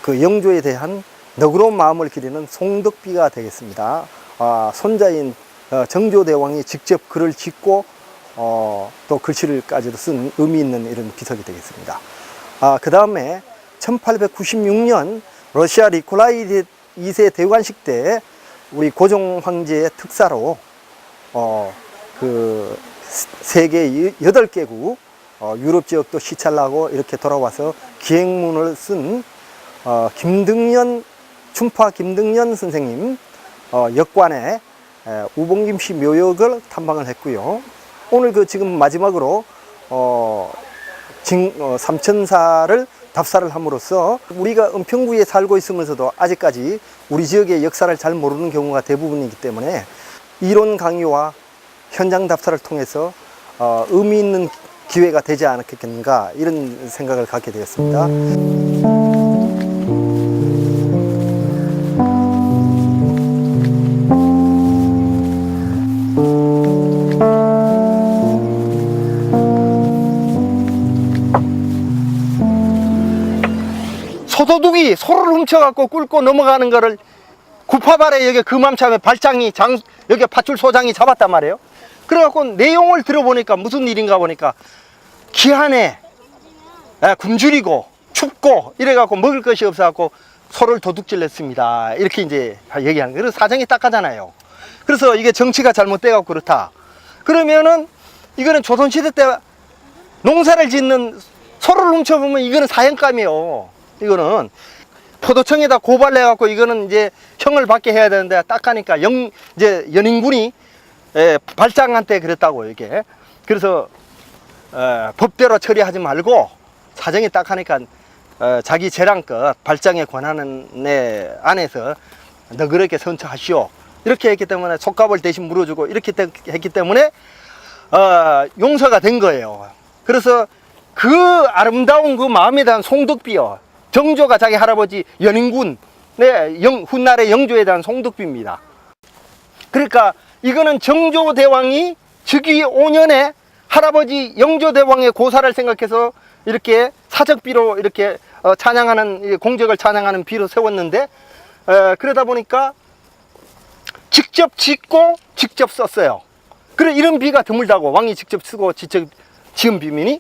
그 영조에 대한 너그러운 마음을 기리는 송덕비가 되겠습니다. 손자인 정조대왕이 직접 글을 짓고 또 글씨를까지도 쓴 의미 있는 이런 비석이 되겠습니다. 그 다음에 1896년 러시아 니콜라이 2세 대관식 때 우리 고종 황제의 특사로 그 세계 8개국 유럽 지역도 시찰하고 이렇게 돌아와서 기행문을 쓴 충파 김등년 선생님 역관의 우봉김씨 묘역을 탐방을 했고요. 오늘 그 지금 마지막으로 삼천사를 답사를 함으로써 우리가 은평구에 살고 있으면서도 아직까지 우리 지역의 역사를 잘 모르는 경우가 대부분이기 때문에 이론 강의와 현장 답사를 통해서 의미 있는 기회가 되지 않았겠는가 이런 생각을 갖게 되었습니다. 소도둑이 소를 훔쳐갖고 꿀고 넘어가는 거를 구파발에 여기 금암참에 발장이 여기 밧줄 소장이 잡았단 말이에요. 그래갖고 내용을 들어보니까 무슨 일인가 보니까 기한에 굶주리고 춥고 이래갖고 먹을 것이 없어갖고 소를 도둑질 했습니다. 이렇게 이제 얘기하는 거예요. 그래서 사정이 딱하잖아요. 그래서 이게 정치가 잘못돼갖고 그렇다. 그러면은 이거는 조선시대 때 농사를 짓는 소를 훔쳐보면 이거는 사형감이에요. 이거는 포도청에다 고발해갖고 이거는 이제 형을 받게 해야 되는데 딱 하니까 이제 연인군이 발장한테 그랬다고 이게. 그래서 법대로 처리하지 말고 사정이 딱 하니까 자기 재량껏 발장의 권한에 안에서 너그럽게 선처하시오 이렇게 했기 때문에 속값을 대신 물어주고 이렇게 했기 때문에 용서가 된 거예요. 그래서 그 아름다운 그 마음에 대한 송덕비요, 정조가 자기 할아버지 연인군 훗날의 영조에 대한 송덕비입니다. 그러니까 이거는 정조대왕이 즉위 5년에 할아버지 영조대왕의 고사를 생각해서 이렇게 사적비로 이렇게 찬양하는, 공적을 찬양하는 비로 세웠는데, 그러다 보니까 직접 짓고 직접 썼어요. 그래 이런 비가 드물다고, 왕이 직접 쓰고 직접 지은 비면이.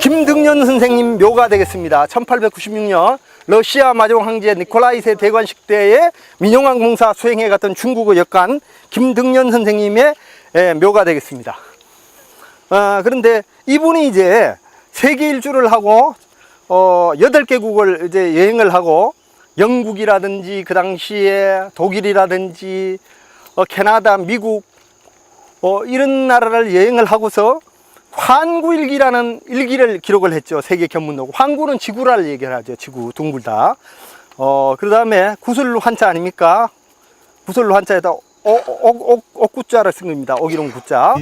김등년 선생님 묘가 되겠습니다. 1896년 러시아 마종 황제 니콜라이 2세 대관식 때에 민영왕 공사 수행해 갔던 중국어 역관 김등년 선생님의 묘가 되겠습니다. 그런데 이분이 이제 세계 일주를 하고 8개국을 이제 여행을 하고 영국이라든지 그 당시에 독일이라든지 캐나다, 미국 이런 나라를 여행을 하고서 환구일기라는 일기를 기록을 했죠. 세계 견문록. 환구는 지구라를 얘기를 하죠. 지구 둥글다. 그 다음에 구슬로 한자 아닙니까? 구슬로 한자에다 옥구자를 쓴 겁니다. 옥이롱 구자.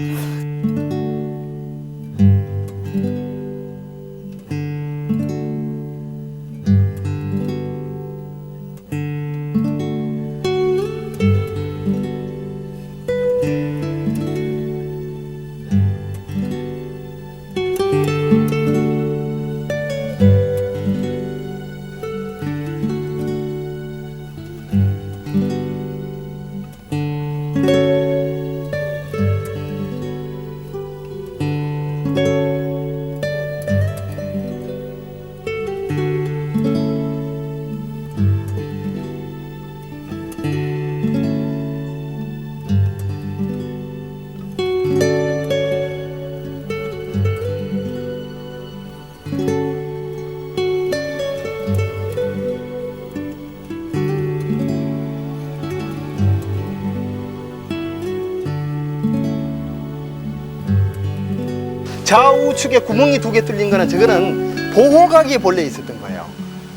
좌우측에 구멍이 2개 뚫린 거는 저거는 보호각이 본래 있었던 거예요.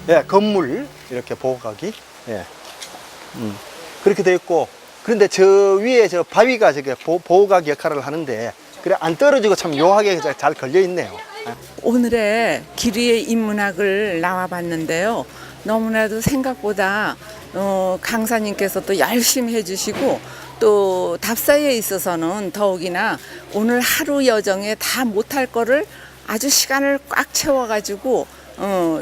예, 건물 이렇게 보호각이 예, 그렇게 되어 있고, 그런데 저 위에 저 바위가 저게 보호각 역할을 하는데 그래 안 떨어지고 참 묘하게 잘 걸려 있네요. 오늘의 기리의 인문학을 나와봤는데요. 너무나도 생각보다 강사님께서 또 열심히 해주시고 또 답사에 있어서는 더욱이나 오늘 하루 여정에 다 못할 거를 아주 시간을 꽉 채워가지고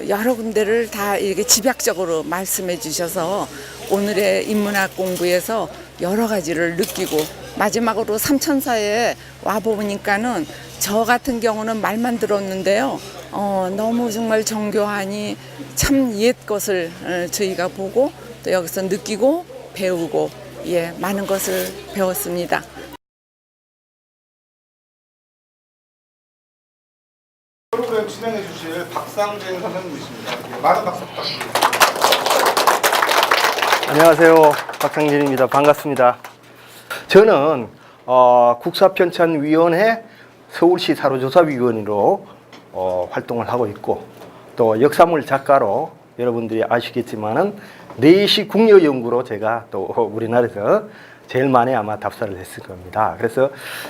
여러 군데를 다 이렇게 집약적으로 말씀해 주셔서 오늘의 인문학 공부에서 여러 가지를 느끼고 마지막으로 삼천사에 와보니까는 저 같은 경우는 말만 들었는데요. 너무 정말 정교하니 참 옛 것을 저희가 보고 또 여기서 느끼고 배우고 예, 많은 것을 배웠습니다. 프로그램 진행해 주실 박상진 선생님이십니다. 많은 박수 부탁드립니다. 안녕하세요, 박상진입니다. 반갑습니다. 저는 국사편찬위원회 서울시 사료조사위원으로 활동을 하고 있고, 또 역사물 작가로 여러분들이 아시겠지만은 내시 국려연구로 제가 또 우리나라에서 제일 많이 아마 답사를 했을 겁니다. 그래서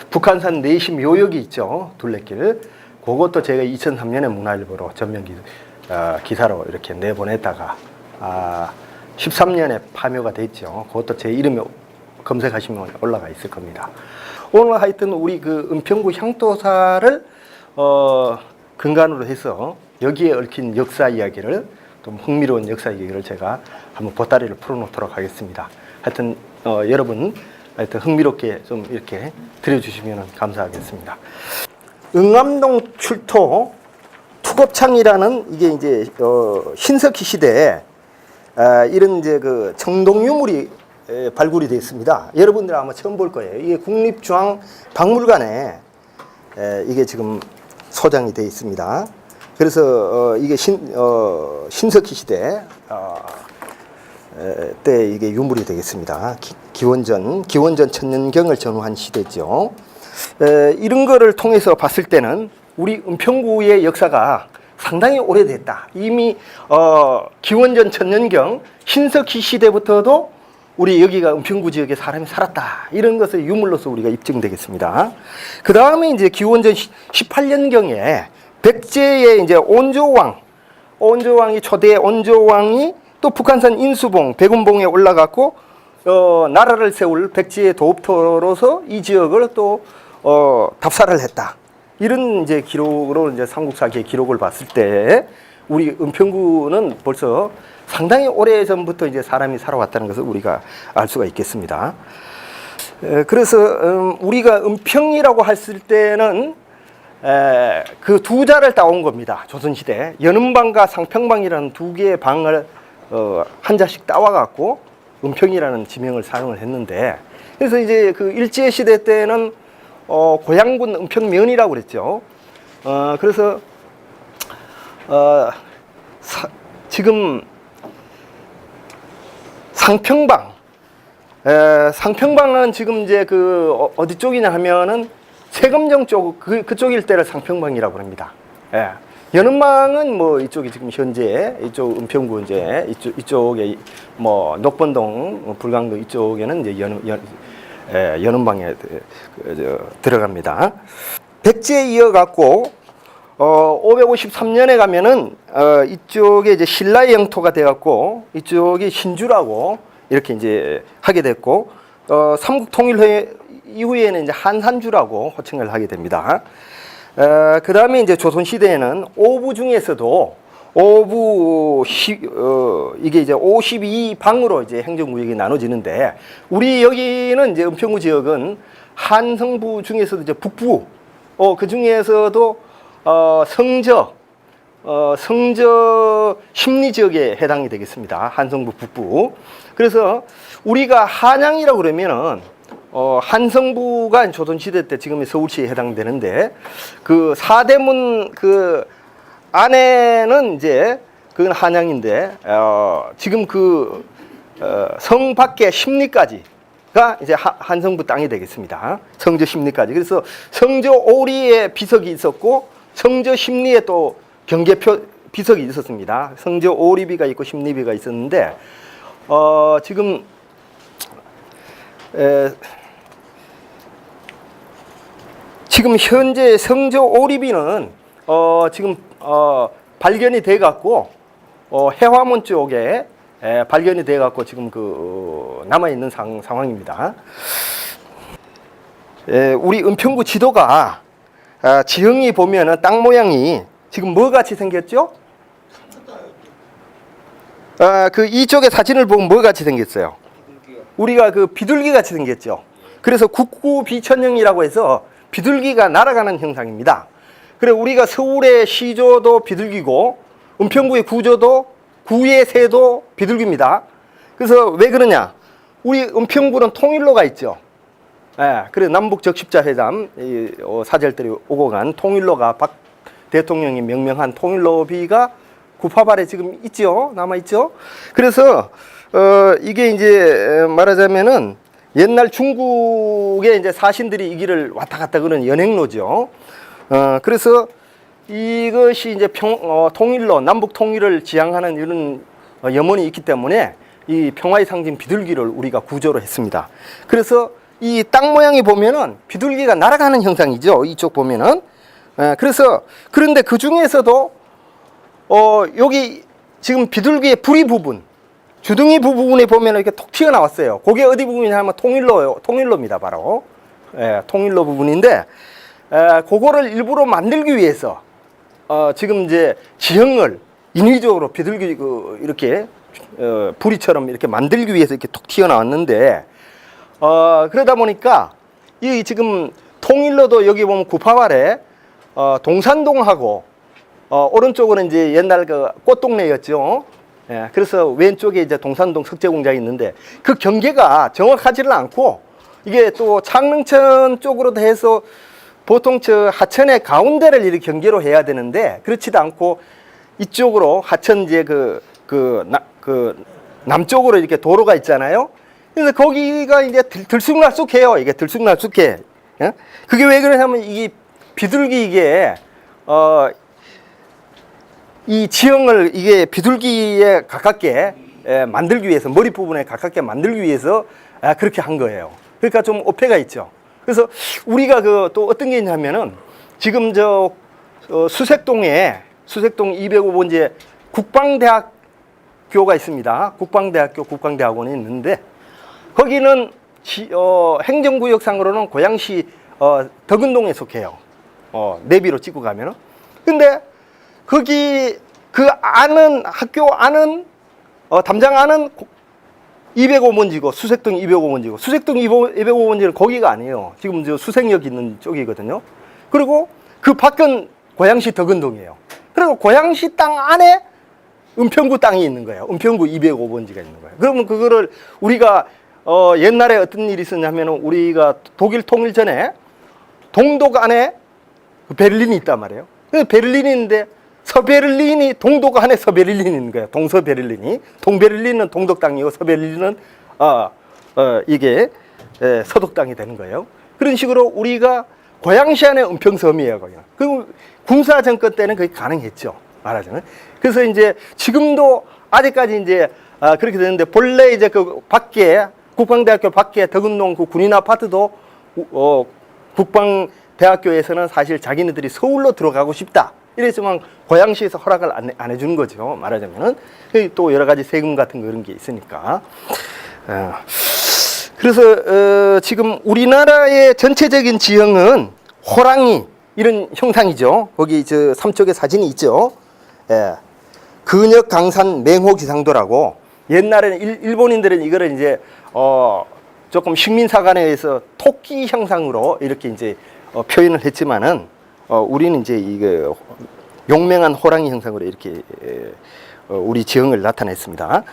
북한산 내시 묘역이 있죠, 둘레길. 그것도 제가 2003년에 문화일보로 전면 기사로 이렇게 내보냈다가 13년에 파묘가 됐죠. 그것도 제 이름이 검색하시면 올라가 있을 겁니다. 오늘 하여튼 우리 그 은평구 향토사를 근간으로 해서 여기에 얽힌 역사 이야기를, 좀 흥미로운 역사 이야기를 제가 한번 보따리를 풀어놓도록 하겠습니다. 하여튼 여러분 하여튼 흥미롭게 좀 이렇게 들어주시면 감사하겠습니다. 응암동 출토 투겁창이라는 이게 이제 신석기 시대에 이런 이제 그 청동 유물이 발굴이 됐습니다. 여러분들 아마 처음 볼 거예요. 이게 국립중앙박물관에 이게 지금 소장이 되어 있습니다. 그래서 이게 신석기 시대 때 이게 유물이 되겠습니다. 기원전 천년경을 전후한 시대죠. 이런 거를 통해서 봤을 때는 우리 은평구의 역사가 상당히 오래됐다. 이미 기원전 천년경 신석기 시대부터도 우리 여기가 은평구 지역에 사람이 살았다. 이런 것을 유물로서 우리가 입증되겠습니다. 그 다음에 이제 기원전 18년경에 백제의 이제 온조왕이 초대 온조왕이 또 북한산 인수봉, 백운봉에 올라갔고 나라를 세울 백제의 도읍터로서 이 지역을 또 답사를 했다. 이런 이제 기록으로 이제 삼국사기의 기록을 봤을 때 우리 은평구는 벌써 상당히 오래 전부터 이제 사람이 살아왔다는 것을 우리가 알 수가 있겠습니다. 그래서 우리가 은평이라고 했을 때는 그 두 자를 따온 겁니다. 조선시대 연음방과 상평방이라는 두 개의 방을 한 자씩 따와 갖고 은평이라는 지명을 사용을 했는데, 그래서 이제 그 일제 시대 때는 고향군 은평면이라고 그랬죠. 그래서 지금 상평방은 지금 이제 그 어디 쪽이냐 하면은 세금정 쪽 그쪽 일대를 상평방이라고 합니다. 예. 연음방은 뭐 이쪽이 지금 현재 이쪽 은평구 이제 이쪽에 뭐 녹번동, 불광도 이쪽에는 이제 연음방에 들어갑니다. 백제에 이어갖고 553년에 가면은 이쪽에 이제 신라의 영토가 돼갖고 이쪽이 신주라고 이렇게 이제 하게 됐고, 삼국 통일회 이후에는 이제 한산주라고 호칭을 하게 됩니다. 그 다음에 이제 조선시대에는 오부 중에서도 이게 이제 52방으로 이제 행정구역이 나눠지는데, 우리 여기는 이제 은평구 지역은 한성부 중에서도 이제 북부, 그 중에서도 성저 심리 지역에 해당이 되겠습니다. 한성부 북부. 그래서 우리가 한양이라고 그러면은 한성부가 조선시대 때 지금의 서울시에 해당되는데, 그 사대문 그 안에는 이제 그건 한양인데 지금 그 성 밖에 심리까지 이제 한성부 땅이 되겠습니다. 성저 심리까지. 그래서 성저 오리에 비석이 있었고 성저 심리에 또 경계표 비석이 있었습니다. 성저 오리비가 있고 심리비가 있었는데 지금 지금 현재 성저 오리비는 지금 발견이 돼 갖고 해화문 쪽에 발견이 돼 갖고 지금 남아 있는 상황입니다. 우리 은평구 지도가 지형이 보면은 땅 모양이 지금 뭐 같이 생겼죠? 이쪽에 사진을 보면 뭐 같이 생겼어요? 우리가 비둘기 같이 생겼죠. 그래서 국구비천형이라고 해서 비둘기가 날아가는 형상입니다. 그래 우리가 서울의 시조도 비둘기고 은평구의 구조도 구의 새도 비둘기입니다. 그래서 왜 그러냐? 우리 은평구는 통일로가 있죠. 그래 남북 적십자 회담 사절들이 오고 간 통일로가 박 대통령이 명명한 통일로비가 구파발에 지금 있죠. 남아 있죠. 그래서 이게 이제 말하자면은 옛날 중국의 이제 사신들이 이 길을 왔다 갔다 그러는 연행로죠. 그래서 이것이 이제 통일로, 남북 통일을 지향하는 이런 염원이 있기 때문에 이 평화의 상징 비둘기를 우리가 구조로 했습니다. 그래서 이 땅 모양이 보면은 비둘기가 날아가는 형상이죠. 이쪽 보면은. 그래서 그런데 그 중에서도 여기 지금 비둘기의 부리 부분, 주둥이 부분에 보면 이렇게 톡 튀어나왔어요. 그게 어디 부분이냐면 통일로입니다. 바로. 통일로 부분인데, 그거를 일부러 만들기 위해서, 지금 이제 지형을 인위적으로 비둘기 이렇게, 부리처럼 이렇게 만들기 위해서 이렇게 톡 튀어나왔는데, 그러다 보니까, 이 지금 통일로도 여기 보면 구파발에, 동산동하고, 오른쪽으로는 이제 옛날 꽃동네였죠. 그래서 왼쪽에 이제 동산동 석재공장이 있는데 그 경계가 정확하지를 않고 이게 또 창릉천 쪽으로 해서 보통 저 하천의 가운데를 이렇게 경계로 해야 되는데 그렇지도 않고 이쪽으로 하천 이제 남쪽으로 이렇게 도로가 있잖아요. 그래서 거기가 이제 들쑥날쑥해요. 이게 들쑥날쑥해. 그게 왜 그러냐면 이게 비둘기 이게 이 지형을 이게 비둘기에 가깝게 만들기 위해서 머리 부분에 가깝게 만들기 위해서 그렇게 한 거예요. 그러니까 좀 오해가 있죠. 그래서 우리가 또 어떤 게 있냐면은 지금 수색동에 수색동 205번지에 국방대학교가 있습니다. 국방대학원이 있는데 거기는 행정구역상으로는 고양시 덕은동에 속해요. 내비로 찍고 가면은. 근데 거기 학교 안은 담장 안은 205번지고 수색동 205번지고 수색동 205번지는 거기가 아니에요. 지금 저 수색역 있는 쪽이거든요. 그리고 그 밖은 고양시 덕은동이에요. 그리고 고양시 땅 안에 은평구 땅이 있는 거예요. 은평구 205번지가 있는 거예요. 그러면 그거를 우리가 옛날에 어떤 일이 있었냐면은 우리가 독일 통일 전에 동독 안에 베를린이 있단 말이에요. 베를린인데 서베를린이 동독 안에 서베를린이 있는 거예요. 동서베를린이. 동베를린은 동독 땅이고 서베를린은 이게 서독 땅이 되는 거예요. 그런 식으로 우리가 고양시 안에 은평섬이에요. 거기는. 그리고 군사 정권 때는 그게 가능했죠. 말하자면. 그래서 이제 지금도 아직까지 이제 그렇게 되는데 본래 이제 그 밖에 국방대학교 밖에 덕은동 그 군인 아파트도 국방대학교에서는 사실 자기네들이 서울로 들어가고 싶다. 이랬지만 고양시에서 허락을 안 해주는 거죠. 말하자면은 또 여러 가지 세금 같은 그런 게 있으니까. 그래서 지금 우리나라의 전체적인 지형은 호랑이 이런 형상이죠. 거기 저 삼쪽에 사진이 있죠. 근역 강산 맹호 기상도라고 옛날에는 일본인들은 이거를 이제 조금 식민사관에 의해서 토끼 형상으로 이렇게 이제 표현을 했지만은 우리는 이제 이게 용맹한 호랑이 형상으로 이렇게 우리 지형을 나타냈습니다.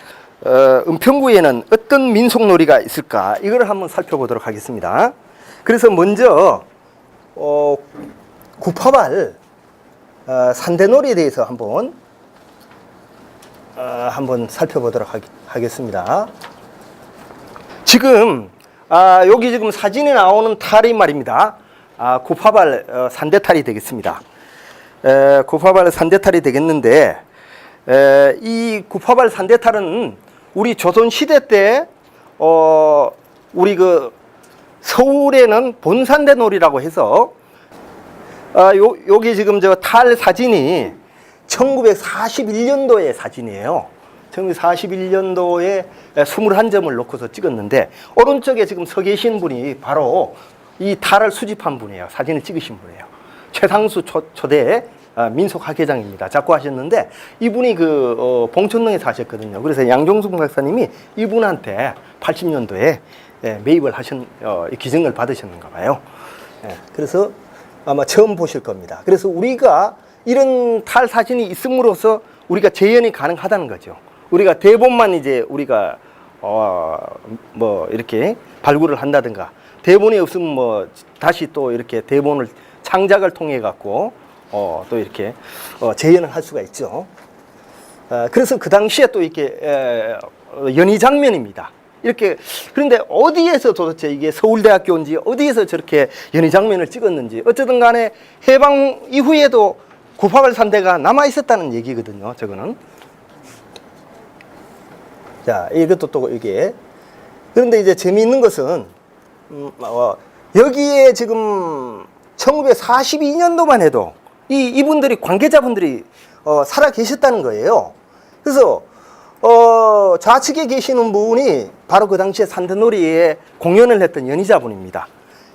은평구에는 어떤 민속놀이가 있을까? 이걸 한번 살펴보도록 하겠습니다. 그래서 먼저 구파발 산대놀이에 대해서 한번 살펴보도록 하겠습니다. 지금 여기 지금 사진에 나오는 탈이 말입니다. 구파발 산대탈이 되겠습니다. 구파발 산대탈이 되겠는데, 이 구파발 산대탈은 우리 조선 시대 때 우리 그 서울에는 본산대놀이라고 해서 여기 지금 저 탈 사진이 1941년도의 사진이에요. 1941년도에 21점을 놓고서 찍었는데, 오른쪽에 지금 서 계신 분이 바로 이 탈을 수집한 분이에요. 사진을 찍으신 분이에요. 최상수 초대 민속학회장입니다. 작고 하셨는데, 이분이 그 봉천동에 사셨거든요. 그래서 양종숙 박사님이 이분한테 80년도에 매입을 하신 기증을 받으셨는가 봐요. 그래서 아마 처음 보실 겁니다. 그래서 우리가 이런 탈 사진이 있음으로써 우리가 재현이 가능하다는 거죠. 우리가 대본만 이제 우리가 뭐 이렇게 발굴을 한다든가, 대본이 없으면 뭐 다시 또 이렇게 대본을 창작을 통해 갖고 또 이렇게 재현을 할 수가 있죠. 그래서 그 당시에 또 이렇게 연희 장면입니다. 이렇게, 그런데 어디에서 도대체 이게 서울대학교인지 어디에서 저렇게 연희 장면을 찍었는지, 어쨌든 간에 해방 이후에도 구파발 산대가 남아 있었다는 얘기거든요. 저거는. 자, 이것도 또 이게. 그런데 이제 재미있는 것은 여기에 지금 1942년도만 해도 이분들이 관계자분들이 살아 계셨다는 거예요. 그래서 좌측에 계시는 분이 바로 그 당시에 산대놀이에 공연을 했던 연희자분입니다.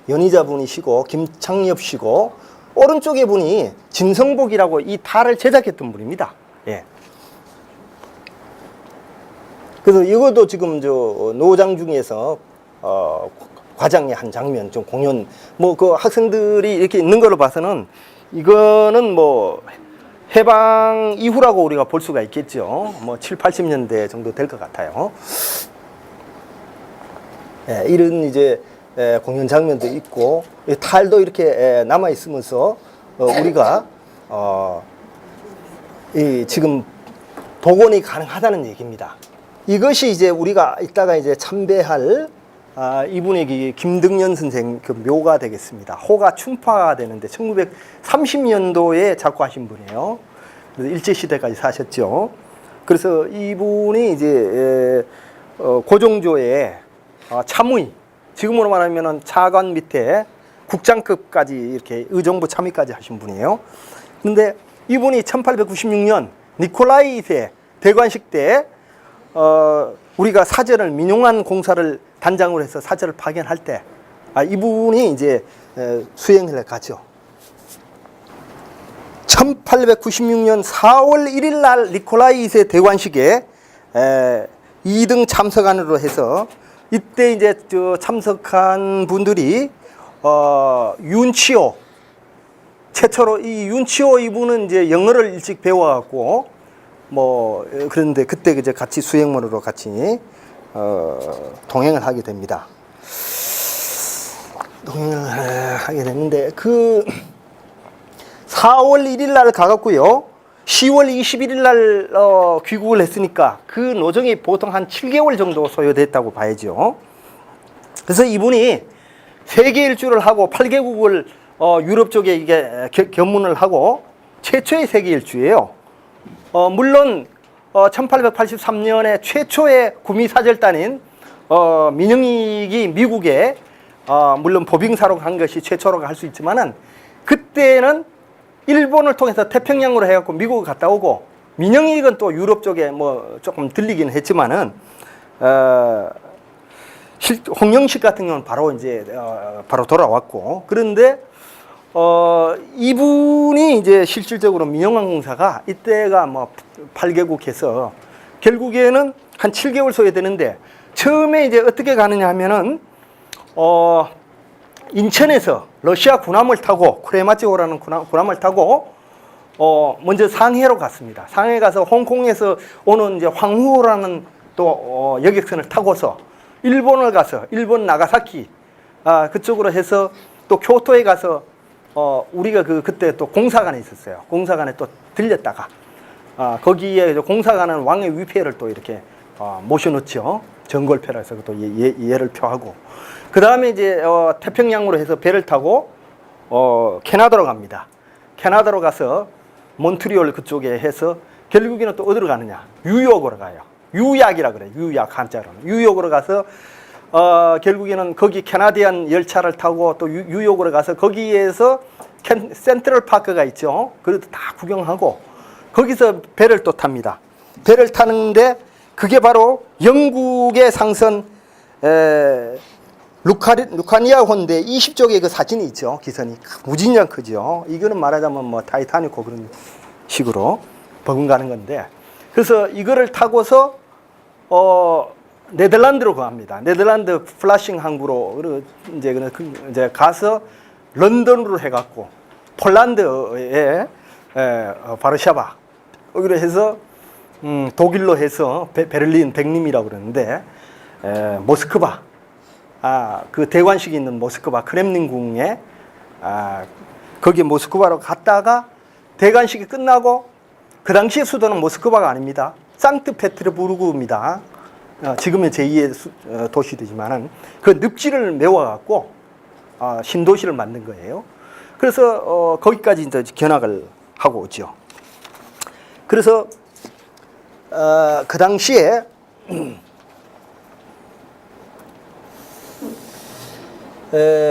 연희자분이시고 김창엽 씨고, 오른쪽에 분이 진성복이라고 이 탈을 제작했던 분입니다. 예. 그래서 이것도 지금 저 노장 중에서 과장의 한 장면, 좀 공연, 뭐 그 학생들이 이렇게 있는 걸로 봐서는 이거는 뭐 해방 이후라고 우리가 볼 수가 있겠죠. 뭐 7, 80년대 정도 될 것 같아요. 예, 이런 이제 공연 장면도 있고, 탈도 이렇게 남아 있으면서 우리가 지금 복원이 가능하다는 얘기입니다. 이것이 이제 우리가 이따가 이제 참배할 이분이 김등년 선생 그 묘가 되겠습니다. 호가 춘파가 되는데 1930년도에 작고하신 분이에요. 그래서 일제시대까지 사셨죠. 그래서 이분이 이제 고종조의 참의, 지금으로 말하면 차관 밑에 국장급까지 이렇게 의정부 참의까지 하신 분이에요. 그런데 이분이 1896년 니콜라이 2세 대관식 때 우리가 사절을 민용한 공사를 단장으로 해서 사절을 파견할 때 이분이 이제 수행을 가죠. 1896년 4월 1일 날 니콜라이 2세 대관식에 2등 참석안으로 해서, 이때 이제 참석한 분들이 윤치호, 최초로 이 윤치호 이분은 이제 영어를 일찍 배워갖고 뭐 그런데 그때 이제 같이 수행문으로 같이 동행을 하게 됩니다. 동행을 하게 됐는데 그 4월 1일 날 가갖고요, 10월 21일 날 귀국을 했으니까 그 노정이 보통 한 7개월 정도 소요됐다고 봐야죠. 그래서 이분이 세계 일주를 하고 8개국을 유럽 쪽에 이게 견문을 하고 최초의 세계 일주예요. 물론 1883년에 최초의 구미사절단인 민영익이 미국에 물론 보빙사로 간 것이 최초라고 할 수 있지만은, 그때는 일본을 통해서 태평양으로 해갖고 미국을 갔다 오고, 민영익은 또 유럽 쪽에 뭐 조금 들리긴 했지만은 홍영식 같은 경우는 바로 이제 바로 돌아왔고, 그런데 이분이 이제 실질적으로 민영항공사가 이때가 뭐 8개국해서 결국에는 한 7개월 소요되는데, 처음에 이제 어떻게 가느냐 하면은 인천에서 러시아 군함을 타고, 크레마치오라는 군함을 타고 먼저 상해로 갔습니다. 상해 가서 홍콩에서 오는 이제 황후호라는 또 여객선을 타고서 일본을 가서, 일본 나가사키 그쪽으로 해서 또 교토에 가서 우리가 그때 또 공사관에 있었어요. 공사관에 또 들렸다가 거기에 공사관은 왕의 위패를 또 이렇게 모셔놓죠. 전골표라서 또 얘를 표하고 그 다음에 이제 태평양으로 해서 배를 타고 캐나다로 갑니다. 캐나다로 가서 몬트리올 그쪽에 해서 결국에는 또 어디로 가느냐? 뉴욕으로 가요. 유약이라 그래요. 유약 한자로는. 뉴욕으로 가서 결국에는 거기 캐나디안 열차를 타고 또 뉴욕으로 가서 거기에서 센트럴 파크가 있죠. 그래도 다 구경하고 거기서 배를 또 탑니다. 배를 타는데 그게 바로 영국의 상선 루카니아 혼대 20쪽의 그 사진이 있죠. 기선이 무진장 크죠. 이거는 말하자면 뭐 타이타닉호 그런 식으로 버금가는 건데 그래서 이거를 타고서 네덜란드로 갑니다. 네덜란드 플라싱 항구로 이제 가서 런던으로 해갖고 폴란드에 바르샤바 여기로 해서 독일로 해서 베를린 백림이라고 그러는데 모스크바 그 대관식이 있는 모스크바 크렘린궁에 거기 모스크바로 갔다가 대관식이 끝나고 그 당시의 수도는 모스크바가 아닙니다. 상트페테르부르크입니다. 지금의 제2의 도시되지만은 그 늪지를 메워갖고 신도시를 만든 거예요. 그래서 거기까지 이제 견학을 하고 오죠. 그래서 그 당시에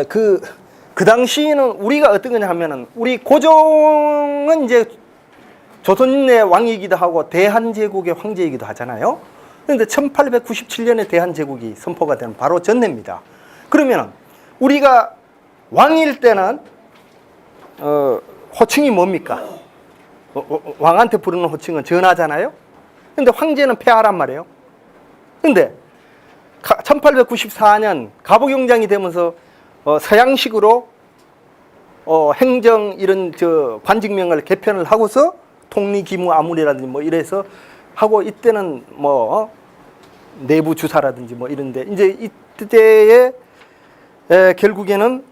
그 당시에는 우리가 어떤 거냐 하면은 우리 고종은 이제 조선의 왕이기도 하고 대한제국의 황제이기도 하잖아요. 그런데 1897년에 대한제국이 선포가 된 바로 전해입니다. 그러면 우리가 왕일 때는 호칭이 뭡니까? 왕한테 부르는 호칭은 전하잖아요. 근데 황제는 폐하란 말이에요. 근데 1894년 갑오경장이 되면서 서양식으로 행정 이런 관직명을 개편을 하고서 통리기무아물이라든지 뭐 이래서 하고 이때는 뭐 내부 주사라든지 뭐 이런데 이제 이때에 결국에는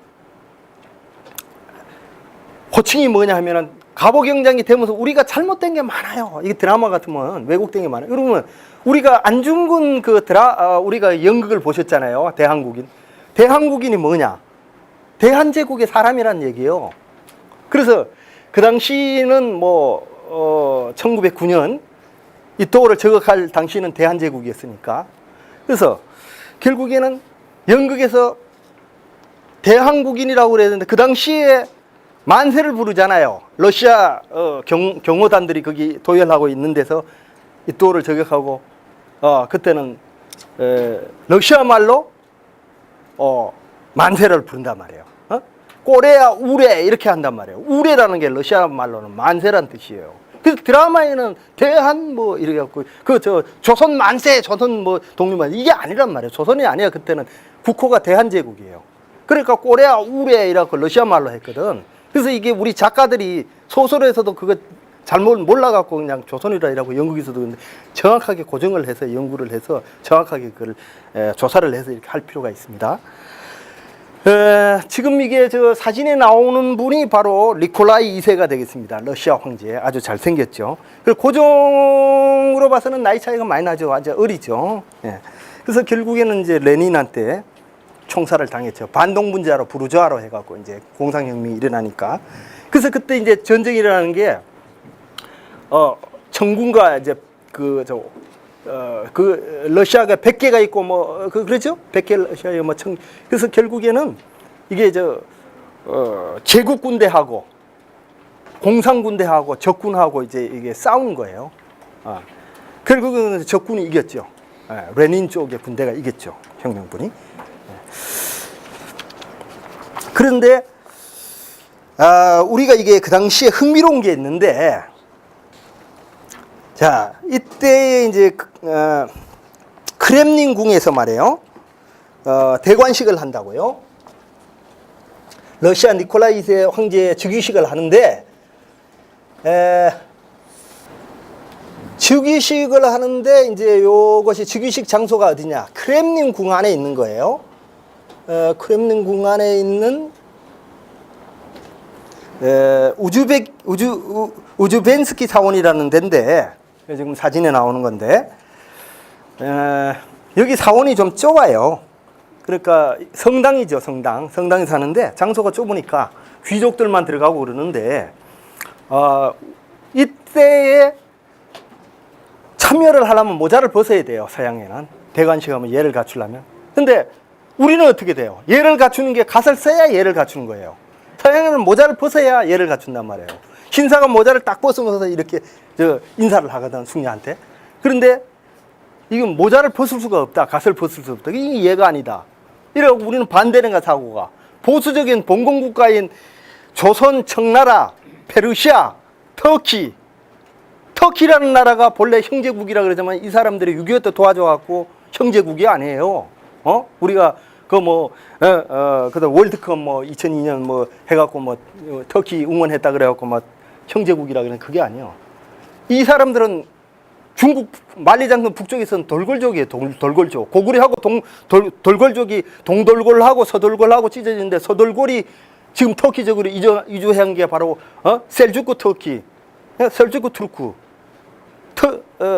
호칭이 뭐냐 하면은 갑오경장이 되면서 우리가 잘못된 게 많아요. 이게 드라마 같으면 왜곡된 게 많아요. 그러면 우리가 안중근 우리가 연극을 보셨잖아요. 대한국인. 대한국인이 뭐냐? 대한제국의 사람이란 얘기예요. 그래서 그 당시는 뭐 1909년 이토를 저격할 당시는 대한제국이었으니까. 그래서 결국에는 연극에서 대한국인이라고 그래야 되는데 그 당시에 만세를 부르잖아요. 러시아 경호단들이 거기 도열하고 있는 데서 이토를 저격하고 그때는 러시아 말로 만세를 부른단 말이에요. 꼬레야 우레 이렇게 한단 말이에요. 우레라는 게 러시아 말로는 만세란 뜻이에요. 그래서 드라마에는 대한 뭐 이렇게 갖고 조선 만세, 조선 뭐 독립만 이게 아니란 말이에요. 조선이 아니야. 그때는 국호가 대한제국이에요. 그러니까 꼬레야 우레 이라고 러시아 말로 했거든. 그래서 이게 우리 작가들이 소설에서도 그거 잘못 몰라갖고 그냥 조선이라 이라고 영국에서도 정확하게 고정을 해서 연구를 해서 정확하게 그걸 조사를 해서 이렇게 할 필요가 있습니다. 지금 이게 사진에 나오는 분이 바로 니콜라이 2세가 되겠습니다. 러시아 황제. 아주 잘생겼죠. 그리고 고종으로 봐서는 나이 차이가 많이 나죠. 아주 어리죠. 예. 그래서 결국에는 이제 레닌한테 총살을 당했죠. 반동분자로 부르주아로 해갖고 이제 공산혁명이 일어나니까. 그래서 그때 이제 전쟁이 일어나는 게 청군과 이제 러시아가 100개가 있고 뭐 그렇죠? 100개 러시아에 뭐 그래서 결국에는 이게 제국 군대하고 공산 군대하고 적군하고 이제 이게 싸운 거예요. 결국은 적군이 이겼죠. 레닌 쪽의 군대가 이겼죠. 혁명군이. 그런데 우리가 이게 그 당시에 흥미로운 게 있는데 자, 이때 이제 크렘린궁에서 말이에요. 대관식을 한다고요. 러시아 니콜라이 2세 황제의 즉위식을 하는데 즉위식을 하는데 이제 요것이 즉위식 장소가 어디냐? 크렘린궁 안에 있는 거예요. 크렘린궁 안에 있는 우즈벤스키 사원이라는 데인데 지금 사진에 나오는 건데 여기 사원이 좀 좁아요. 그러니까 성당이죠, 성당. 성당에 사는데 장소가 좁으니까 귀족들만 들어가고 그러는데 이때에 참여를 하려면 모자를 벗어야 돼요. 서양에는 대관식 하면 예를 갖추려면. 근데 우리는 어떻게 돼요? 예를 갖추는 게 갓을 써야 예를 갖추는 거예요. 서양에는 모자를 벗어야 예를 갖춘단 말이에요. 신사가 모자를 딱 벗으면서 이렇게 인사를 하거든, 숙녀한테. 그런데 이건 모자를 벗을 수가 없다. 갓을 벗을 수 없다. 이게 예가 아니다. 이래고 우리는 반대는 가 사고가. 보수적인 봉건국가인 조선, 청나라, 페르시아, 터키라는 나라가 본래 형제국이라 그러지만 이 사람들이 6.25 때 도와줘갖고 형제국이 아니에요. 우리가 그다음 월드컵 2002년 해갖고 터키 응원했다 그래갖고 형제국이라 그러는 그게 아니에요. 이 사람들은 중국 만리장성 북쪽에서는 돌골족이에요. 돌골족. 고구려하고 돌골족이 동돌골하고 서돌골하고 찢어지는데 서돌골이 지금 터키적으로 이주한 게 바로 셀주크 터키, 셀주크 투르크,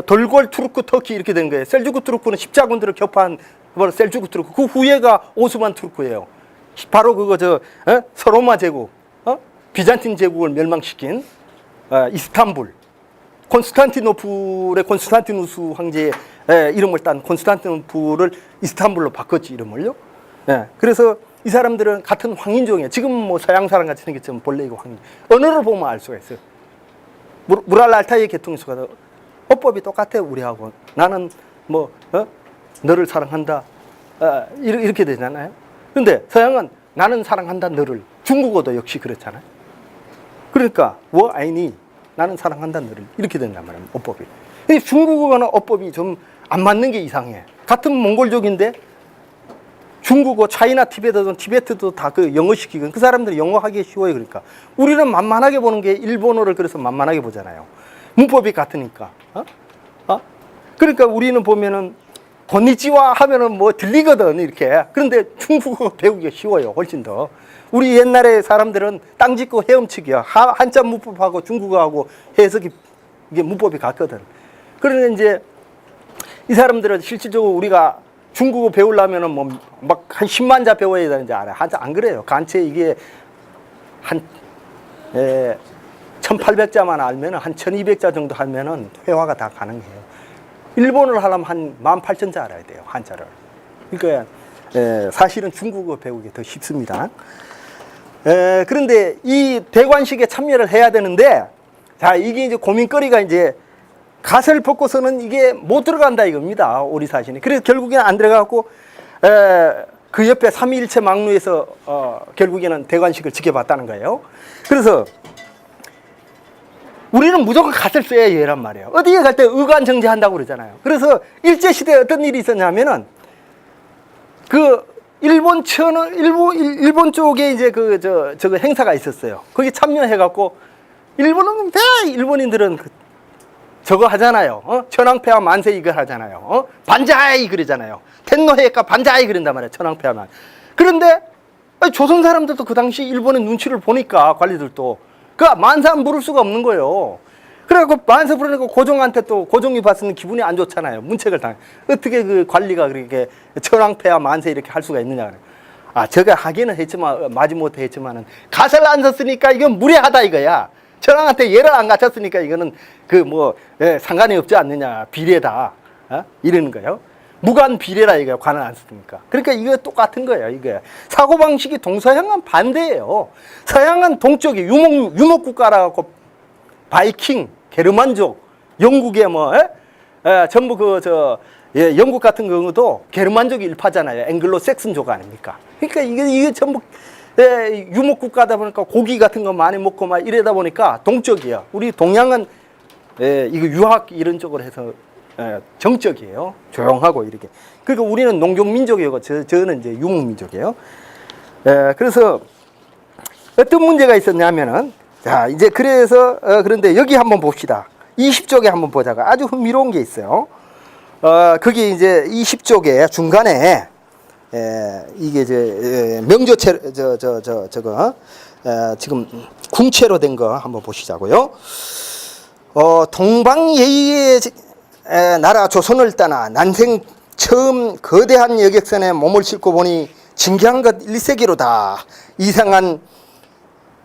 돌골 투르크 터키 이렇게 된 거예요. 셀주크 투르크는 십자군들을 격파한 바로 셀주크 투르크. 그 후예가 오스만 투르크예요. 바로 서로마 제국, 비잔틴 제국을 멸망시킨 이스탄불. 콘스탄티노플의 콘스탄티누스 황제의 이름을 딴 콘스탄티노플을 이스탄불로 바꿨지, 이름을요. 그래서 이 사람들은 같은 황인종이에요. 지금 서양 사람 같이 생겼지만 본래 이거 황인. 언어를 보면 알 수가 있어요. 무랄 알타이의 계통수가 어법이 똑같아요, 우리하고. 나는 너를 사랑한다. 이렇게 되잖아요. 근데 서양은 나는 사랑한다, 너를. 중국어도 역시 그렇잖아요. 그러니까 워 아이니 나는 사랑한다, 너를. 이렇게 된단 말이에요, 어법이. 근데 중국어는 어법이 좀 안 맞는 게 이상해. 같은 몽골족인데 중국어, 차이나 티베트도 다 영어 시키고 그 사람들이 영어 하기 쉬워요. 그러니까 우리는 만만하게 보는 게 일본어를 그래서 만만하게 보잖아요. 문법이 같으니까. 그러니까 우리는 보면은 건니치와 하면은 들리거든, 이렇게. 그런데 중국어 배우기가 쉬워요, 훨씬 더. 우리 옛날에 사람들은 땅 짓고 헤엄치기야. 한자 문법하고 중국어하고 해석이 이게 문법이 같거든. 그러니 이제 이 사람들은 실질적으로 우리가 중국어 배우려면은 한 10만 자 배워야 되는지 알아요. 안 그래요. 간체 이게 한 1800자만 알면은 한 1200자 정도 하면은 회화가 다 가능해요. 일본어를 하려면 한 18,000자 알아야 돼요, 한자를. 그러니까 사실은 중국어 배우기 더 쉽습니다. 그런데 이 대관식에 참여를 해야 되는데, 자, 이게 이제 고민거리가 이제 갓을 벗고서는 이게 못 들어간다 이겁니다, 오리사신이. 그래서 결국에는 안 들어가고, 그 옆에 삼위일체 막루에서 결국에는 대관식을 지켜봤다는 거예요. 그래서 우리는 무조건 갓을 써야 예란 말이에요. 어디에 갈 때 의관정제한다고 그러잖아요. 그래서 일제시대에 어떤 일이 있었냐면은, 일본 쪽에 이제 저거 행사가 있었어요. 거기 참여해갖고, 일본인들은 저거 하잖아요. 천황폐하 만세 이걸 하잖아요. 반자이 그러잖아요. 텐노해가 반자이 그런단 말이에요, 천황폐하만. 그런데 조선 사람들도 그 당시 일본의 눈치를 보니까 관리들도 만세 부를 수가 없는 거예요. 그래갖고 만세 부르니까 고종한테 또 고종이 봤으면 기분이 안 좋잖아요. 문책을 당해. 어떻게 그 관리가 그렇게 천황폐하 만세 이렇게 할 수가 있느냐. 저거 하기는 했지만 마지못해 했지만은 갓을 안 썼으니까 이건 무례하다 이거야. 천황한테 예를 안 갖췄으니까 이거는 상관이 없지 않느냐, 비례다, 이러는 거예요. 무관 비례라 이거예요, 관을 안 썼으니까. 그러니까 이거 똑같은 거예요, 이게. 사고방식이 동서양은 반대예요. 서양은 동쪽이 유목국가라 갖고 바이킹, 게르만족, 영국의 전부 영국 같은 경우도 게르만족이 일파잖아요. 앵글로 섹슨족 아닙니까? 그러니까 이게 전부 유목국가다 보니까 고기 같은 거 많이 먹고 이러다 보니까 동쪽이에요. 우리 동양은 이거 유학 이런 쪽으로 해서 정적이에요. 조용하고 이렇게. 그러니까 우리는 농경민족이고 저는 이제 유목민족이에요. 그래서 어떤 문제가 있었냐면은, 자, 이제 그런데 여기 한번 봅시다. 20쪽에 한번 보자고. 아주 흥미로운 게 있어요. 거기 이제 20쪽에 중간에 이게 이제 명조체 저거 지금 궁체로 된 거 한번 보시자고요. 동방예의의 나라 조선을 떠나 난생 처음 거대한 여객선에 몸을 싣고 보니 진기한 것 일색이로다. 이상한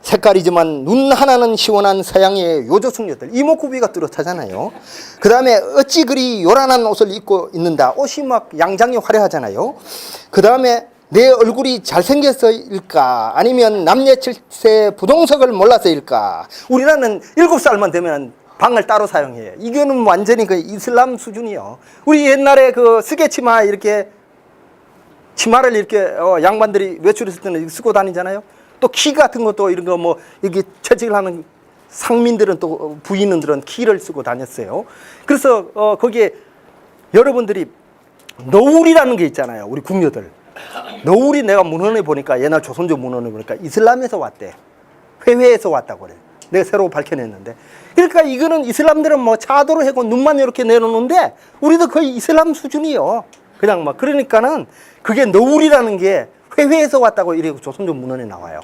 색깔이지만 눈 하나는 시원한 서양의 요조숙녀들, 이목구비가 뚜렷하잖아요. 그 다음에 어찌 그리 요란한 옷을 입고 있는다. 옷이 막 양장이 화려하잖아요. 그 다음에 내 얼굴이 잘생겨서일까 아니면 남녀 칠세 부동석을 몰라서일까. 우리나라는 7살만 되면 방을 따로 사용해요. 이거는 완전히 그 이슬람 수준이요. 우리 옛날에 그 스케치마 이렇게 치마를 이렇게 양반들이 외출했을 때는 쓰고 다니잖아요. 또 키 같은 것도 이런 거 뭐 이렇게 채찍을 하는 상민들은 또 부인들은 키를 쓰고 다녔어요. 그래서 거기에 여러분들이 너울이라는 게 있잖아요. 우리 궁녀들. 너울이 내가 문헌에 보니까 옛날 조선조 문헌에 보니까 이슬람에서 왔대. 회회에서 왔다고 그래. 내가 새로 밝혀냈는데. 그러니까 이거는 이슬람들은 뭐 차도를 하고 눈만 이렇게 내놓는데 우리도 거의 이슬람 수준이요. 그냥 막 그러니까는 그게 너울이라는 게 회회에서 왔다고 이래고 조선조 문헌에 나와요.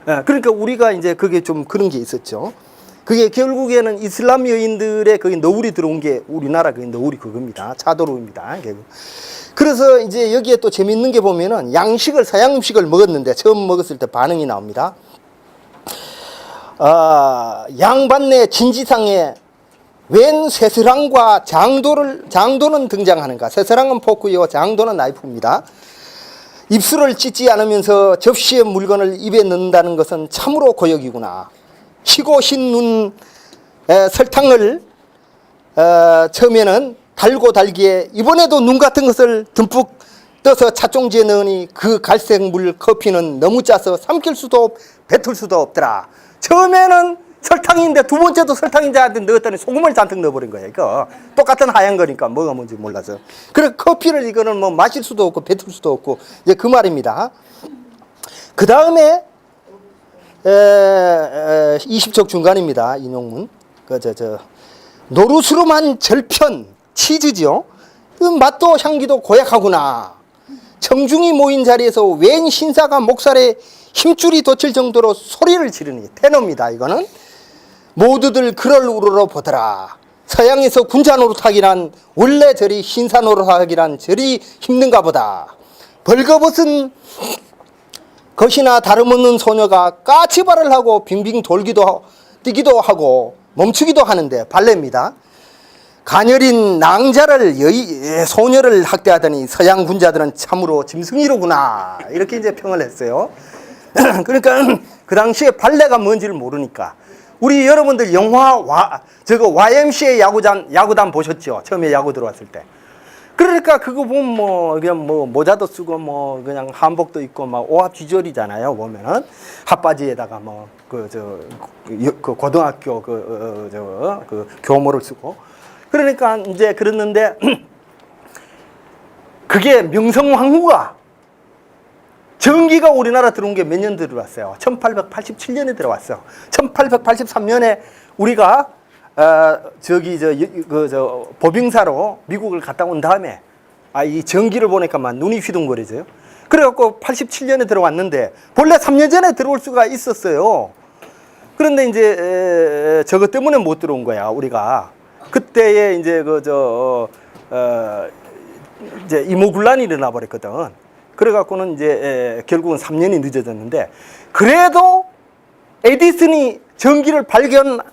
예, 그러니까 우리가 이제 그게 좀 그런 게 있었죠. 그게 결국에는 이슬람 여인들의 거기 너울이 들어온 게 우리나라 그 너울이 그겁니다. 차도로입니다. 그래서 이제 여기에 또 재밌는 게 보면은 양식을 서양 음식을 먹었는데 처음 먹었을 때 반응이 나옵니다. 양반네 진지상에 웬 쇠서랑과 장도는 등장하는가. 쇠서랑은 포크요, 장도는 나이프입니다. 입술을 찢지 않으면서 접시에 물건을 입에 넣는다는 것은 참으로 고역이구나. 희고 신눈 설탕을 처음에는 달고 달기에 이번에도 눈 같은 것을 듬뿍 떠서 찻종지에 넣으니 그 갈색 물 커피는 너무 짜서 삼킬 수도 뱉을 수도 없더라. 처음에는 설탕인데 두 번째도 설탕인데 넣었더니 소금을 잔뜩 넣어버린 거야. 이거 똑같은 하얀 거니까 뭐가 뭔지 몰라서. 그래 커피를 이거는 뭐 마실 수도 없고 뱉을 수도 없고 이제 그 말입니다. 그 다음에 20쪽 중간입니다. 인용문. 노루스름한 절편 치즈죠. 그 맛도 향기도 고약하구나. 청중이 모인 자리에서 웬 신사가 목살에 힘줄이 돋칠 정도로 소리를 지르니 테너입니다. 이거는 모두들 그럴 우러러 보더라. 서양에서 군자 노릇하기란 원래 저리 신사 노릇하기란 저리 힘든가 보다. 벌거벗은 것이나 다름없는 소녀가 까치발을 하고 빙빙 뛰기도 하고 멈추기도 하는데 발레입니다. 가녀린 낭자를 소녀를 학대하더니 서양 군자들은 참으로 짐승이로구나. 이렇게 이제 평을 했어요. 그러니까 그 당시에 발레가 뭔지를 모르니까 우리 여러분들 영화 YMCA 야구단 보셨죠? 처음에 야구 들어왔을 때. 그러니까 그거 보면 뭐 그냥 뭐 모자도 쓰고 뭐 그냥 한복도 입고 막 오합지졸이잖아요. 보면은 핫바지에다가 뭐 그 고등학교 그 교모를 쓰고. 그러니까 이제 그랬는데 그게 명성황후가 전기가 우리나라 들어온 게 몇 년 들어왔어요? 1887년에 들어왔어. 1883년에 우리가 보빙사로 미국을 갔다 온 다음에 이 전기를 보니까만 눈이 휘둥거려져요. 그래갖고 87년에 들어왔는데 본래 3년 전에 들어올 수가 있었어요. 그런데 이제 저것 때문에 못 들어온 거야 우리가. 그때에 이제 이제 이모군란이 일어나 버렸거든. 그래갖고는 이제 결국은 3년이 늦어졌는데 그래도 에디슨이 전기를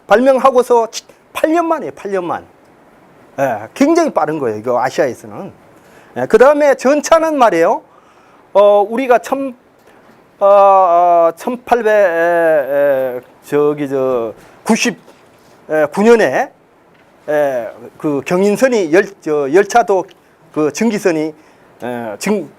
발명하고서 8년 만이에요. 8년 만. 굉장히 빠른 거예요. 이거 아시아에서는. 그 다음에 전차는 말이에요. 우리가 1899년에 그 경인선이 열차도 그 전기선이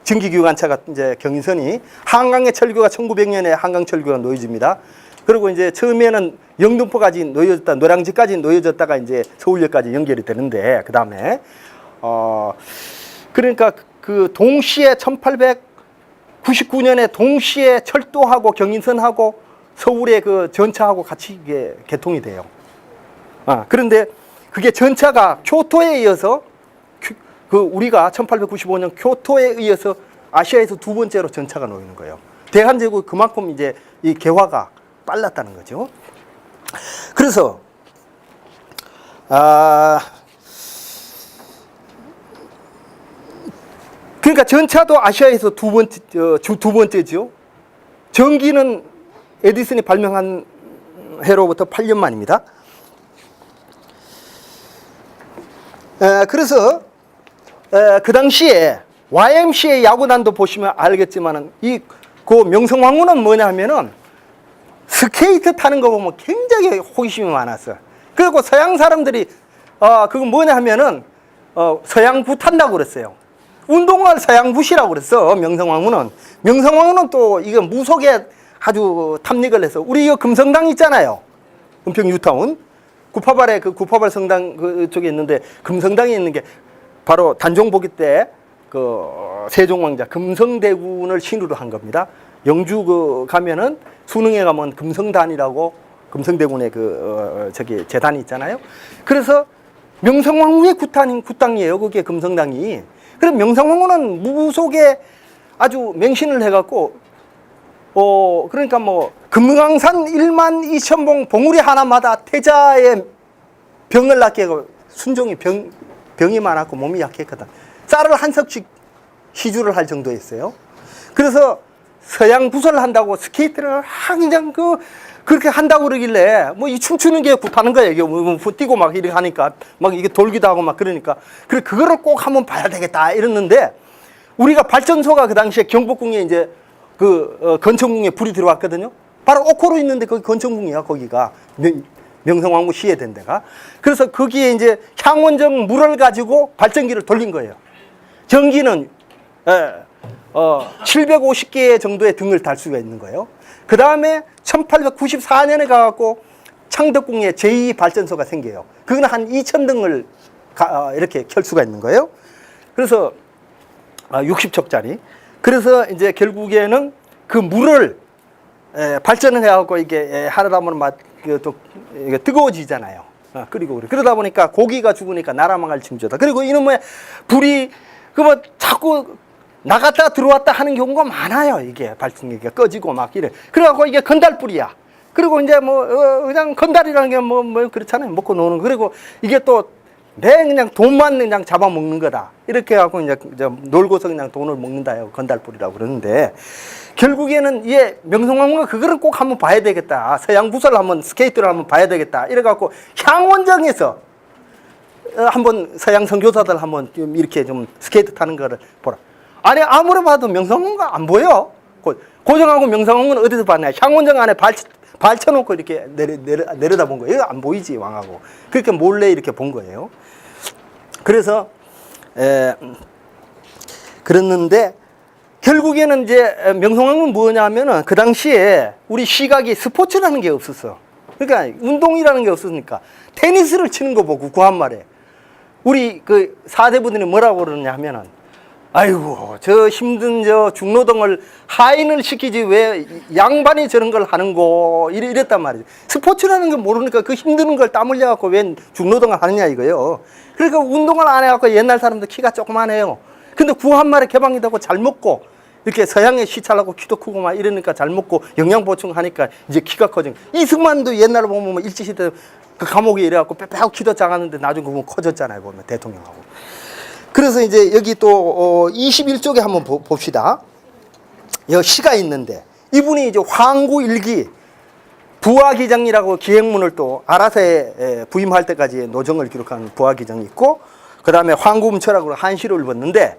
전기기관차가 이제 경인선이 한강의 철교가 1900년에 한강 철교가 놓여집니다. 그리고 이제 처음에는 영등포까지 놓여졌다, 노량진까지 놓여졌다가 이제 서울역까지 연결이 되는데 그 다음에 그러니까 그 동시에 1899년에 동시에 철도하고 경인선하고 서울의 그 전차하고 같이 이게 개통이 돼요. 그런데 그게 전차가 교토에 이어서 우리가 1895년 교토에 의해서 아시아에서 두 번째로 전차가 놓이는 거예요. 대한제국 그만큼 이제 이 개화가 빨랐다는 거죠. 그래서 그러니까 전차도 아시아에서 두 번째죠. 전기는 에디슨이 발명한 해로부터 8년 만입니다. 그래서 그 당시에 YMCA 야구단도 보시면 알겠지만은 그 명성황후는 뭐냐 하면은 스케이트 타는 거 보면 굉장히 호기심이 많았어. 그리고 서양 사람들이 그거 뭐냐 하면은 서양부 탄다고 그랬어요. 운동화를 서양부시라고 그랬어. 명성황후는 또 이거 무속에 아주 탐닉을 해서 우리 이 금성당 있잖아요. 은평 뉴타운 구파발에 그 구파발 성당 그쪽에 있는데 금성당에 있는 게 바로 단종보기 때 그 세종왕자 금성대군을 신으로 한 겁니다. 영주 가면은 수능에 가면 금성단이라고 금성대군의 저기 재단이 있잖아요. 그래서 명성황후의 굿당이에요. 그게 금성당이. 그럼 명성황후는 무속에 아주 맹신을 해갖고 그러니까 뭐 금강산 1만 2천봉 봉우리 하나마다 태자의 병을 낫게 하고 순종이 병이 많았고 몸이 약했거든. 쌀을 한 석씩 시주를 할 정도였어요. 그래서 서양 부설을 한다고 스케이트를 항상 그렇게 한다고 그러길래 뭐 이 춤추는 게 굿하는 거예요. 이게 뭐 뛰고 막 이렇게 하니까 막 이게 돌기도 하고 막 그러니까 그거를 꼭 한번 봐야 되겠다 이랬는데 우리가 발전소가 그 당시에 경복궁에 이제 건천궁에 불이 들어왔거든요. 바로 옥호로 있는데 거기 건천궁이야. 거기가 명성황후 시에 된 데가. 그래서 거기에 이제 향원정 물을 가지고 발전기를 돌린 거예요. 전기는 750개 정도의 등을 달 수가 있는 거예요. 그 다음에 1894년에 가갖고 창덕궁에 제2발전소가 생겨요. 그건 한 2,000등을 이렇게 켤 수가 있는 거예요. 그래서 60척짜리. 그래서 이제 결국에는 그 물을 발전을 해갖고 이게 하다 보면 막 또 뜨거워지잖아요. 끓이고 그러다 보니까 고기가 죽으니까 나라 망할 징조다. 그리고 이놈의 불이 뭐 자꾸 나갔다 들어왔다 하는 경우가 많아요. 이게 발전기가 꺼지고 막 이래. 그래갖고 이게 건달불이야. 그리고 이제 뭐 그냥 건달이라는 게 뭐 그렇잖아요. 먹고 노는 거. 그리고 이게 또 내 그냥 돈만 그냥 잡아먹는 거다. 이렇게 해갖고 이제 놀고서 그냥 돈을 먹는다요. 건달불이라고 그러는데 결국에는 명성황후가 그거를 꼭 한번 봐야 되겠다. 서양 부설 한번 스케이트를 한번 봐야 되겠다. 이래갖고 향원정에서 한번 서양 선교사들 한번 좀 이렇게 좀 스케이트 타는 거를 보라. 아니 아무리 봐도 명성황후가 안 보여. 고정하고 명성황후는 어디서 봤냐? 향원정 안에 발쳐놓고 이렇게 내려다 본 거예요. 안 보이지 왕하고. 그렇게 몰래 이렇게 본 거예요. 그래서 그랬는데 결국에는 이제 명성황후는 뭐냐면은 그 당시에 우리 시각이 스포츠라는 게 없었어. 그러니까 운동이라는 게 없었으니까 테니스를 치는 거 보고 구한말에 우리 그 사대부들이 뭐라고 그러냐 하면은 아이고 저 힘든 저 중노동을 하인을 시키지 왜 양반이 저런 걸 하는고 이랬단 말이죠. 스포츠라는 걸 모르니까 그 힘드는 걸 땀 흘려갖고 왜 중노동을 하느냐 이거요. 그러니까 운동을 안 해갖고 옛날 사람들 키가 조그만해요. 근데 구한말에 개방이 되고 잘 먹고 이렇게 서양에 시찰하고 키도 크고 막 이러니까 잘 먹고 영양 보충하니까 이제 키가 커진. 이승만도 옛날에 보면 일제시대 그 감옥에 이래갖고 빼빼하고 키도 작았는데 나중에 보면 커졌잖아요. 보면 대통령하고. 그래서 이제 여기 또 21쪽에 한번 봅시다. 여기 시가 있는데 이분이 이제 황구 일기 부하기장이라고 기행문을 또 아라사에 부임할 때까지 노정을 기록한 부하기장이 있고 그 다음에 황구음처라고 한시로 읽었는데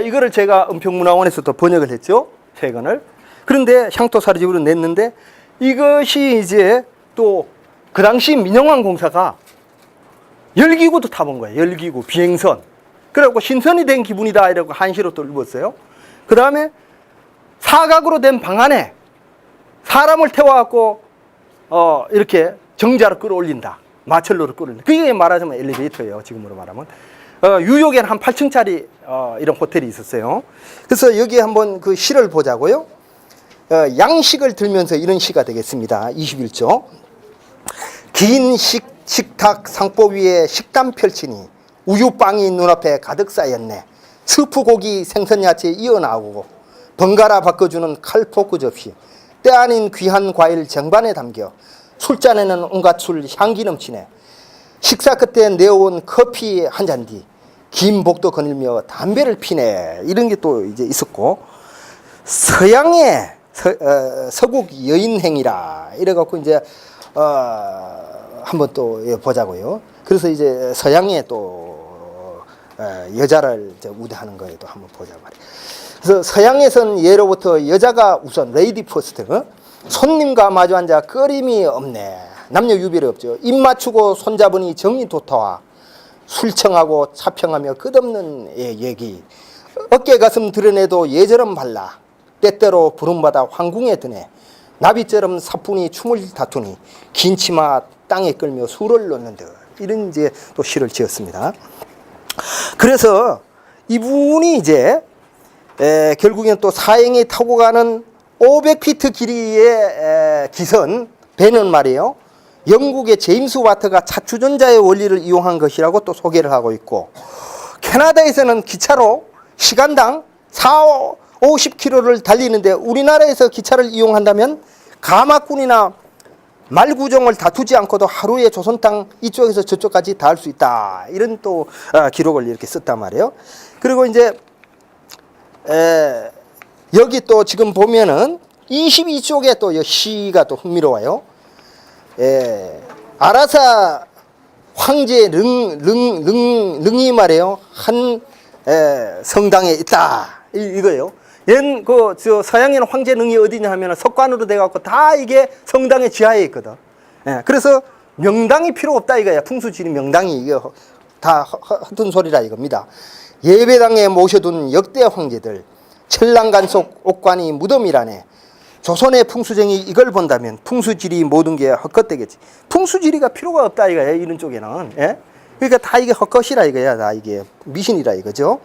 이거를 제가 은평문화원에서 또 번역을 했죠. 최근을. 그런데 향토사리집으로 냈는데 이것이 이제 또 그 당시 민영환공사가 열기구도 타본 거예요. 열기구, 비행선. 그래갖고 신선이 된 기분이다 이라고 한시로 또 읽었어요. 그 다음에 사각으로 된 방 안에 사람을 태워갖고 이렇게 정자로 끌어올린다. 마철로를 끌어올린다. 그게 말하자면 엘리베이터예요. 지금으로 말하면. 뉴욕에는 한 8층짜리 이런 호텔이 있었어요. 그래서 여기 한번 그 시를 보자고요. 양식을 들면서 이런 시가 되겠습니다. 21조. 긴 식탁 상보 위에 식단 펼치니 우유빵이 눈앞에 가득 쌓였네. 스프고기 생선야채 이어나오고 번갈아 바꿔주는 칼포크 접시. 때 아닌 귀한 과일 정반에 담겨 술잔에는 온갖 술 향기 넘치네. 식사 끝에 내어온 커피 한 잔 뒤 긴 복도 거닐며 담배를 피네 이런 게 또 이제 있었고 서양의 서국 여인행이라 이래갖고 이제 한번 또 보자고요. 그래서 이제 서양의 또 여자를 이제 우대하는 거에도 한번 보자 말이에요. 그래서 서양에선 예로부터 여자가 우선 레이디 퍼스트, 손님과 마주 앉아 꺼림이 없네. 남녀 유별이 없죠. 입 맞추고 손잡으니 정이 돋아와 술청하고 차평하며 끝없는 얘기. 어깨 가슴 드러내도 예절은 발라. 때때로 부름받아 황궁에 드네. 나비처럼 사뿐히 춤을 다투니 긴 치마 땅에 끌며 술을 놓는 듯. 이런 이제 또 시를 지었습니다. 그래서 이분이 이제 결국엔 또 사행이 타고 가는 500피트 길이의 기선 배는 말이에요. 영국의 제임스 와트가 차추전자의 원리를 이용한 것이라고 또 소개를 하고 있고, 캐나다에서는 기차로 시간당 50km를 달리는데 우리나라에서 기차를 이용한다면 가마꾼이나 말구정을 다투지 않고도 하루에 조선 땅 이쪽에서 저쪽까지 닿을 수 있다. 이런 또 기록을 이렇게 썼단 말이에요. 그리고 이제 여기 또 지금 보면은 22쪽에 또 시가 또 흥미로워요. 아라사 황제 릉이 말이에요. 한 성당에 있다. 이거예요. 저 서양에는 황제 능이 어디냐 하면 석관으로 돼갖고 다 이게 성당의 지하에 있거든. 그래서 명당이 필요 없다 이거야. 풍수지리 명당이 이게 다 허튼 소리라 이겁니다. 예배당에 모셔둔 역대 황제들 천랑간 속 옥관이 무덤이라네. 조선의 풍수정이 이걸 본다면 풍수지리 모든 게 헛것되겠지. 풍수지리가 필요가 없다 이거야. 이런 쪽에는. 그러니까 다 이게 헛것이라 이거야. 다 이게 미신이라 이거죠.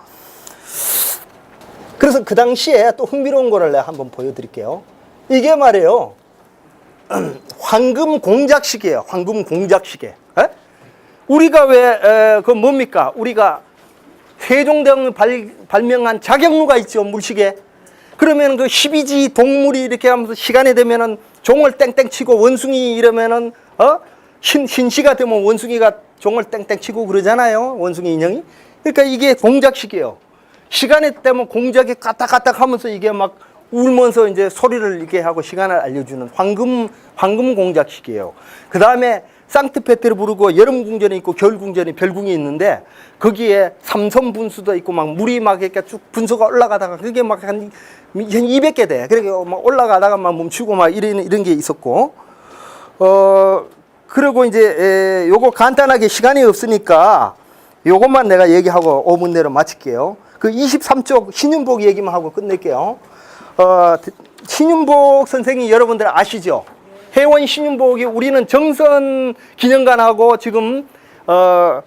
그래서 그 당시에 또 흥미로운 거를 내가 한번 보여드릴게요. 이게 말이에요. 황금 공작시계예요. 황금 공작시계. 우리가 왜 그 뭡니까? 우리가 세종대왕이 발명한 자격루가 있죠. 물시계. 그러면 그 12지 동물이 이렇게 하면서 시간이 되면은 종을 땡땡 치고 원숭이 이러면은 신시가 되면 원숭이가 종을 땡땡 치고 그러잖아요. 원숭이 인형이. 그러니까 이게 공작시계예요. 시간이 되면 공작이 까딱까딱 하면서 이게 막 울면서 이제 소리를 이렇게 하고 시간을 알려주는 황금 공작시계예요. 그 다음에 상트페테르부르크 여름 궁전이 있고 겨울 궁전이 별궁이 있는데 거기에 삼선 분수도 있고 막 물이 막 이렇게 쭉 분수가 올라가다가 그게 막 한 200개 돼. 그러니까 막 올라가다가 막 멈추고 막 이런 게 있었고, 그리고 이제 요거 간단하게 시간이 없으니까 요것만 내가 얘기하고 5분 내로 마칠게요. 그 23쪽 신윤복 얘기만 하고 끝낼게요. 신윤복 선생님 여러분들 아시죠? 해원 신윤복이 우리는 정선 기념관하고 지금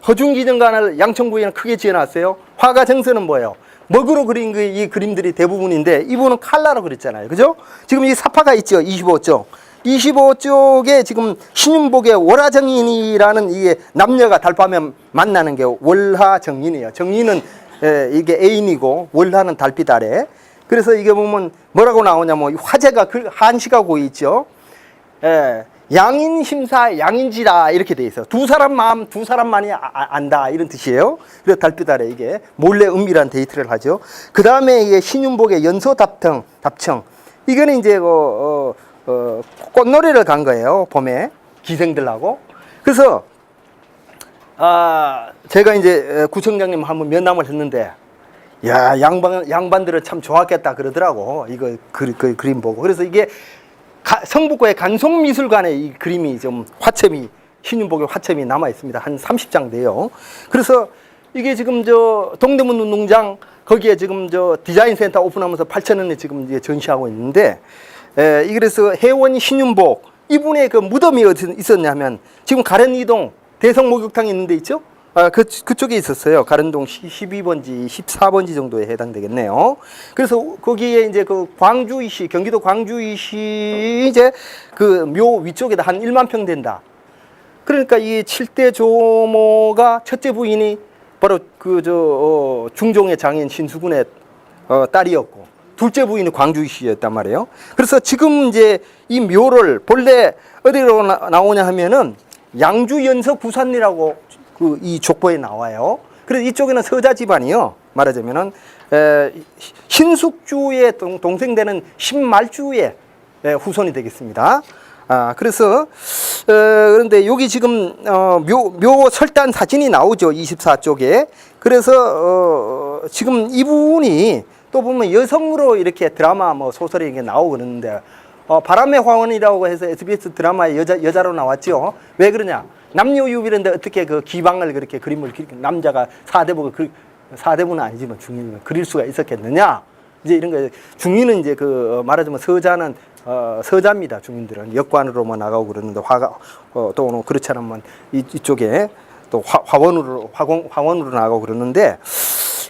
허중 기념관을 양천구에는 크게 지어놨어요. 화가 정선은 뭐예요? 먹으로 그린 이 그림들이 대부분인데 이분은 칼라로 그렸잖아요. 그죠? 지금 이 사파가 있죠. 25쪽. 25쪽에 지금 신윤복의 월화정인이라는 이게 남녀가 달밤에 만나는 게 월화정인이에요. 정인은 이게 애인이고 월화는 달빛 아래. 그래서 이게 보면 뭐라고 나오냐면 화제가 한시가 고이 있죠. 양인심사 양인지라 이렇게 돼 있어요. 두 사람 마음 두 사람만이 안다 이런 뜻이에요. 그래서 달빛 아래 이게 몰래 은밀한 데이트를 하죠. 그 다음에 이게 신윤복의 연소답청 이거는 이제 꽃놀이를 간 거예요. 봄에 기생들하고. 그래서 제가 이제 구청장님 한번 면담을 했는데 야 양반들은 참 좋았겠다 그러더라고. 이거 그림 보고. 그래서 이게 성북구의 간송미술관에 이 그림이 좀 화첩이 신윤복의 화첩이 남아 있습니다. 한 30장 돼요. 그래서 이게 지금 저 동대문 운동장 거기에 지금 저 디자인 센터 오픈하면서 8,000원에 지금 이제 전시하고 있는데 이 그래서 해원 신윤복 이분의 그 무덤이 어디 있었냐면 지금 가련이동 대성 목욕탕이 있는 데 있죠? 그쪽에 있었어요. 가른동 12번지, 14번지 정도에 해당되겠네요. 그래서 거기에 이제 그 광주이시, 경기도 광주이시 이제 그 묘 위쪽에다 한 1만 평 된다. 그러니까 이 7대 조모가 첫째 부인이 바로 중종의 장인 신수군의 딸이었고 둘째 부인이 광주이시였단 말이에요. 그래서 지금 이제 이 묘를 본래 어디로 나오냐 하면은 양주 연서 구산리라고 이 족보에 나와요. 그래서 이쪽에는 서자 집안이요. 말하자면은 신숙주의 동생 되는 신말주의 후손이 되겠습니다. 그래서 그런데 여기 지금 묘 설단 사진이 나오죠. 24쪽에. 그래서 지금 이분이 또 보면 여성으로 이렇게 드라마 뭐 소설에 이게 나오고 그러는데 바람의 화원이라고 해서 SBS 드라마에 여자로 나왔죠. 왜 그러냐? 남녀 유비인데 어떻게 그 기방을 그렇게 그림을 남자가 사대부가 사대부는 아니지만 중인을 그릴 수가 있었겠느냐? 이제 이런 거 중인은 이제 그 말하자면 서자는 서자입니다. 중인들은 역관으로만 나가고 그러는데 화가 또 그렇지 않으면 이쪽에 또 화원으로 나가고 그러는데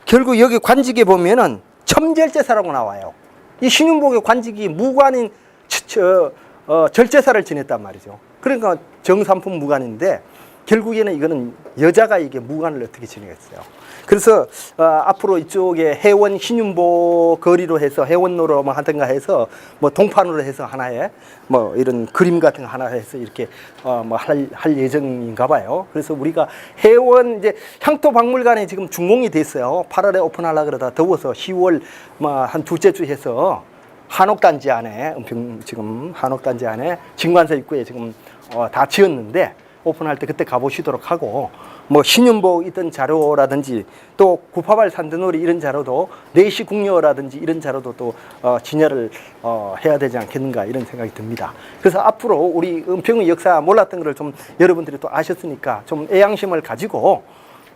결국 여기 관직에 보면은 첨절제사라고 나와요. 이 신윤복의 관직이 무관인 절제사를 지냈단 말이죠. 그러니까 정삼품 무관인데 결국에는 이거는 여자가 이게 무관을 어떻게 지내겠어요. 그래서 앞으로 이쪽에 해원 신윤복 거리로 해서 해원로로 뭐 하든가 해서 뭐 동판으로 해서 하나의 뭐 이런 그림 같은 거 하나 해서 이렇게 뭐 할 예정인가 봐요. 그래서 우리가 해원 이제 향토박물관에 지금 준공이 됐어요. 8월에 오픈하려고 그러다 더워서 10월 뭐 한 둘째 주 해서 한옥단지 안에 지금 한옥단지 안에 진관서 입구에 지금 다 지었는데 오픈할 때 그때 가보시도록 하고 뭐 신윤복 있던 자료라든지 또 구파발 산드놀이 이런 자료도 내시 궁녀라든지 이런 자료도 또 진열을 해야 되지 않겠는가 이런 생각이 듭니다. 그래서 앞으로 우리 은평의 역사 몰랐던 것을 좀 여러분들이 또 아셨으니까 좀 애양심을 가지고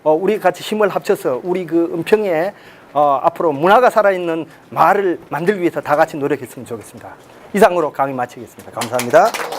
우리 같이 힘을 합쳐서 우리 그 은평에 앞으로 문화가 살아있는 마을을 만들기 위해서 다 같이 노력했으면 좋겠습니다. 이상으로 강의 마치겠습니다. 감사합니다.